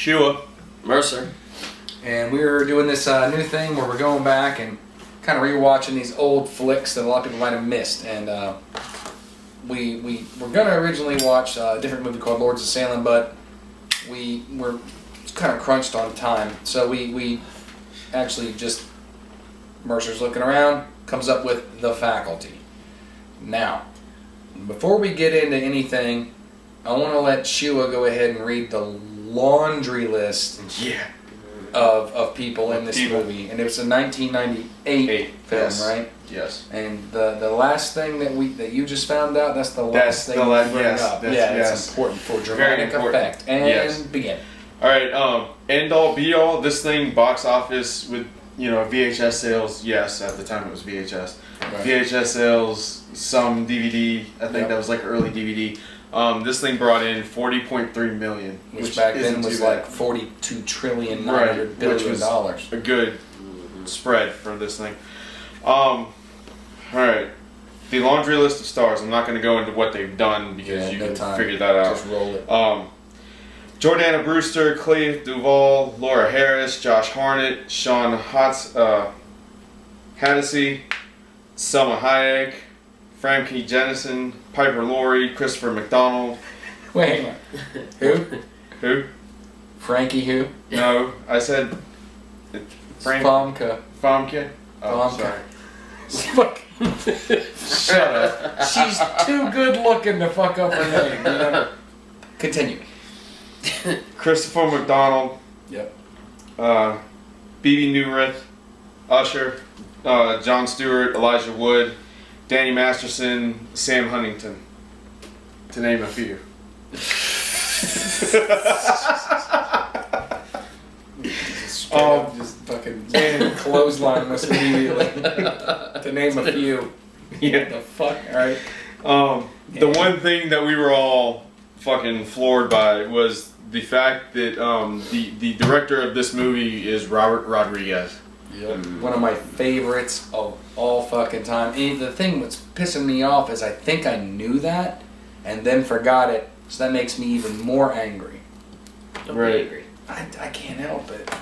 Shua. Mercer. And we're doing this new thing where we're going back and kind of rewatching these old flicks that a lot of people might have missed. And we were going to originally watch a different movie called Lords of Salem, but we were kind of crunched on time. So we actually just, Mercer's looking around, comes up with The Faculty. Now, before we get into anything, I want to let Shua go ahead and read the laundry list of people in this movie. And it was a 1998 film, right? Yes. And the last thing that you just found out, that's the last thing we bring up. It's important for dramatic effect. And begin. Alright, end all be all, this thing, box office with, VHS sales, yes, at the time it was VHS. Right. VHS sales, some DVD, I think that was like early DVD. This thing brought in $40.3 million, which back then was like $42 trillion, $900 billion dollars. A good spread for this thing. All right, the laundry list of stars. I'm not going to go into what they've done because you can figure that out. Just roll it. Jordana Brewster, Clea Duvall, Laura Harris, Josh Hartnett, Sean Hennessy, Selma Hayek, Famke Jennison, Piper Laurie, Christopher McDonald. Wait, hang on. Who? Who? Frankie who? No, I said Famke. Famke? Oh, sorry. Shut up. She's too good looking to fuck up her name. Continue. Christopher McDonald. Yep. Bebe Neuwirth, Usher, Jon Stewart, Elijah Wood, Danny Masterson, Sam Huntington, to name a few. Just fucking clothesline us immediately. To name a few. Yeah. The fuck? Alright. The one thing that we were all fucking floored by was the fact that the director of this movie is Robert Rodriguez. Yep. One of my favorites of all fucking time. And the thing that's pissing me off is I think I knew that and then forgot it, so that makes me even more angry. Don't be angry. I can't help it.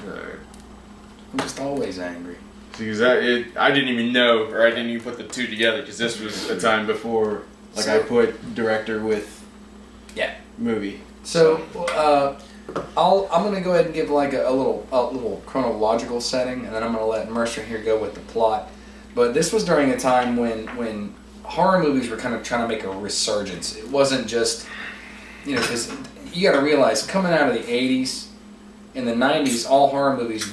I'm just always angry. Because I didn't even know, or I didn't even put the two together, because this was a time before, I put director with movie. So, I'm gonna go ahead and give like a little chronological setting, and then I'm gonna let Mercer here go with the plot. But this was during a time when horror movies were kind of trying to make a resurgence. It wasn't just, because you got to realize coming out of the 80s, in the 90s, all horror movies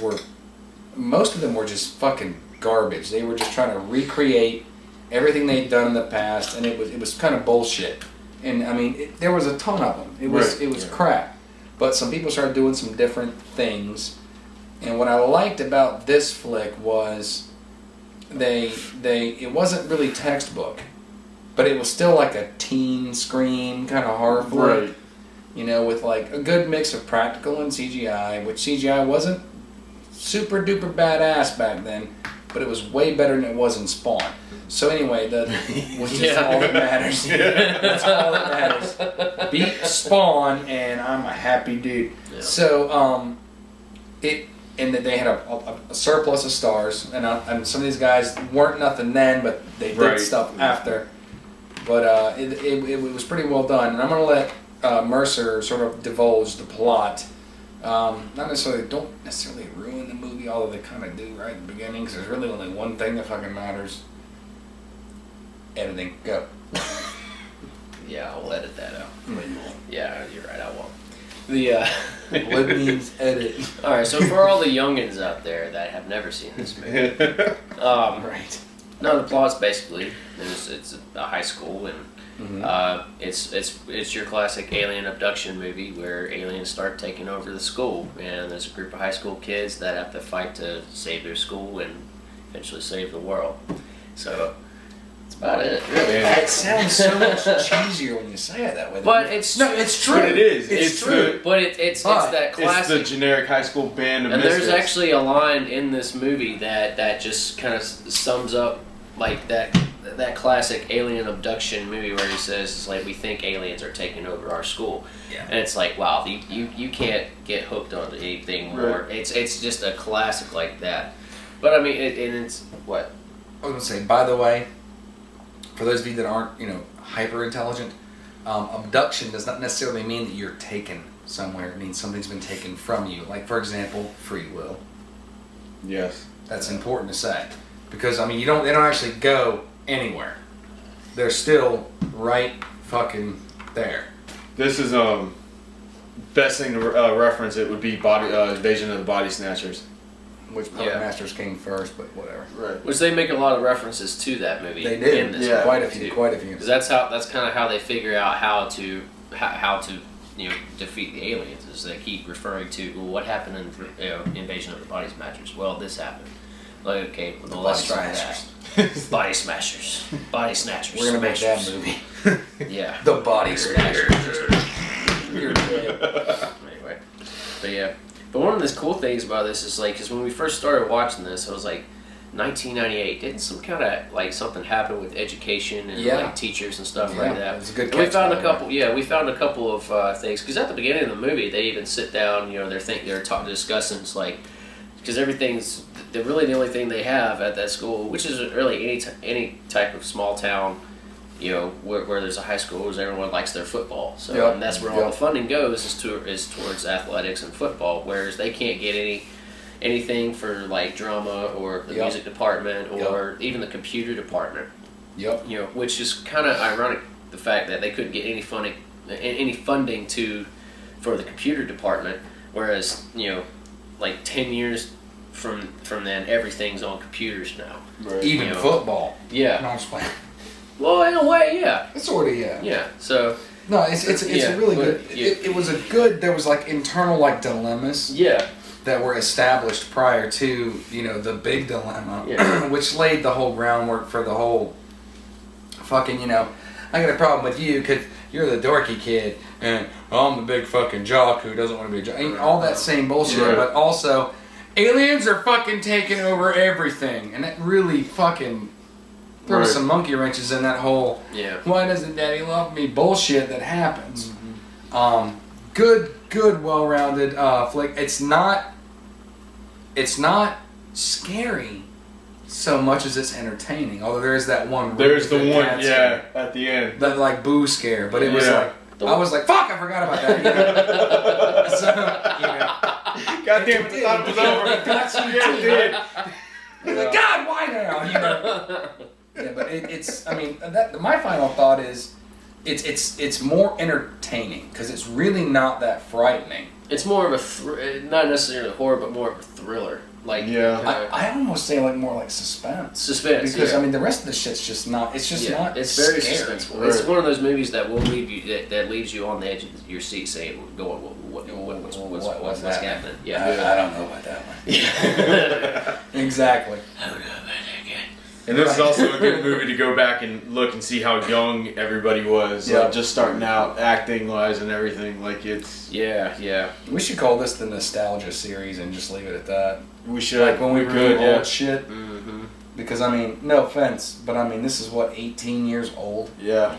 most of them were just fucking garbage. They were just trying to recreate everything they'd done in the past, and it was kind of bullshit. And I mean, there was a ton of them. It was crap. But some people started doing some different things. And what I liked about this flick was it wasn't really textbook, but it was still like a teen screen kind of horror flick. Right. With like a good mix of practical and CGI, which CGI wasn't super duper badass back then, but it was way better than it was in Spawn. So anyway, which is all that matters. That's all that matters. Beat Spawn, and I'm a happy dude. Yeah. So, and that they had a surplus of stars, and some of these guys weren't nothing then, but they did stuff after. But it was pretty well done, and I'm gonna let Mercer sort of divulge the plot. Don't necessarily ruin the movie, although they kind of do right at the beginning, because there's really only one thing that fucking matters. Editing, go. Yeah, I'll edit that out. Yeah, you're right, I won't. What means edit? Alright, so for all the youngins out there that have never seen this movie, right. No, the plot's basically it's a high school, and it's your classic alien abduction movie where aliens start taking over the school, and there's a group of high school kids that have to fight to save their school and eventually save the world. So that's about it. Really. It sounds so much cheesier when you say it that way. But it's true. But it is. It's true. But it's that classic. It's the generic high school band of and misfits. there's actually a line in this movie that just kind of sums up like that that classic alien abduction movie where he says, it's like, we think aliens are taking over our school. Yeah. And it's like, wow, you can't get hooked onto anything more. Right. It's just a classic like that. But I mean, and it's, what? I was going to say, by the way, for those of you that aren't, hyper intelligent, abduction does not necessarily mean that you're taken somewhere. It means something's been taken from you. Like, for example, free will. Yes. That's important to say. Because, I mean, they don't actually go anywhere. They're still right fucking there. This is best thing to reference. It would be Invasion of the Body Snatchers. Which Puppet Masters came first, but whatever. Right. Which they make a lot of references to that movie. They do. In this Quite a few. Because that's kind of how they figure out how to defeat the aliens. Is they keep referring to, well, what happened in Invasion of the Body Smashers? Well, this happened. Like, okay, well, let's try that. Body Smashers, Body Snatchers. We're gonna make that movie. Yeah. The Body Smashers. You're dead. Anyway, but yeah. But one of the cool things about this is like, because when we first started watching this, it was like 1998. Didn't some kind of like something happen with education and like teachers and stuff like that? It was a good. And we found a couple. Yeah, we found a couple of things. Because at the beginning of the movie, they even sit down. They're discussing. It's like, because everything's the only thing they have at that school, which is really any type of small town. Where there's a high school, is everyone likes their football. So and that's where all the funding goes is towards athletics and football. Whereas they can't get anything for like drama or the music department or even the computer department. Yep. Which is kind of ironic, the fact that they couldn't get any funding for the computer department. Whereas like 10 years from then, everything's on computers now. Right. Even football. Yeah. No, I'm just playing. Well, in a way, yeah. It's sort of, yeah. Yeah, so... No, it's a really good... It was a good... There was, like, internal, like, dilemmas... Yeah. That were established prior to, the big dilemma... Yeah. Which laid the whole groundwork for the whole... Fucking, I got a problem with you because you're the dorky kid... And I'm the big fucking jock who doesn't want to be a jock... All that same bullshit, but also... Aliens are fucking taking over everything. And that really fucking... There were some monkey wrenches in that whole why doesn't daddy love me bullshit that happens. Mm-hmm. Good, well-rounded flick. It's not scary so much as it's entertaining. Although there is that one. There's the one, at the end. That like boo scare, but it was like I was like, fuck, I forgot about that. So, God damn it, I thought it was over. It did. Like, God, why now? Yeah, but it's. I mean, my final thought is, it's more entertaining because it's really not that frightening. It's more of a not necessarily horror, but more of a thriller. Like I almost say like more like suspense. Suspense, because I mean the rest of the shit's just not. It's just not. It's very scary. suspenseful. Right. It's one of those movies that will leave you that leaves you on the edge of your seat, saying, "Going, what's happening?" Yeah, I don't know about that one. Exactly. I don't know about that again. And this is also a good movie to go back and look and see how young everybody was. Like just starting out, acting wise and everything. Like it's. Yeah. We should call this the nostalgia series and just leave it at that. We should. Like when we could, old shit. Mm-hmm. Because I mean, no offense, but I mean this is 18 years old. Yeah.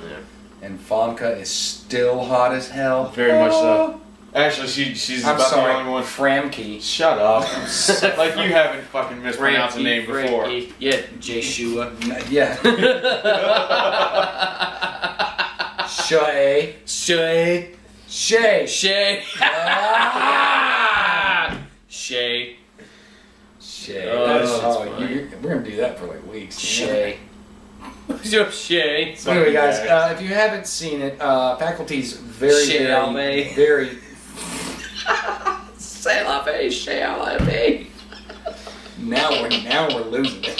And Famke is still hot as hell. Very much so. Actually, she's about the only one. Framke. Shut up. Like you haven't fucking mispronounced the name before. Yeah, Jeshua. Yeah. Shay. Shay. We're gonna do that for like weeks. Shay. Shay. So anyway, guys, if you haven't seen it, Faculty's very. Say la vie, Shay la vie. Now we're losing it.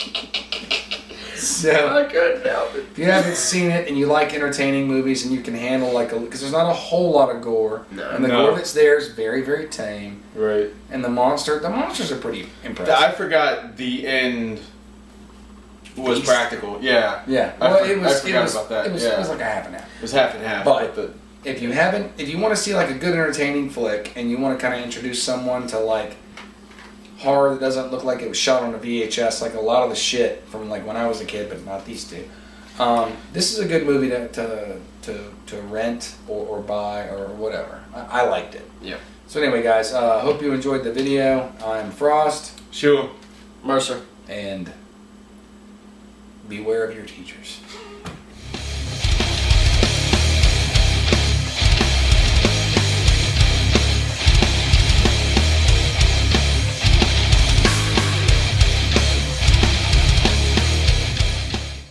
So I couldn't help it. If you haven't seen it and you like entertaining movies and you can handle because there's not a whole lot of gore, and the gore that's there is very, very tame. Right. And the monsters are pretty impressive. I forgot the end was practical. Yeah. Yeah. Well, I forgot about that. It was like a half and half. It was half and half. But if you want to see like a good entertaining flick and you want to kind of introduce someone to like horror that doesn't look like it was shot on a VHS, like a lot of the shit from like when I was a kid, but not these two. This is a good movie to rent or buy or whatever. I liked it. Yeah. So anyway, guys, hope you enjoyed the video. I'm Frost. Sure. Mercer. And beware of your teachers.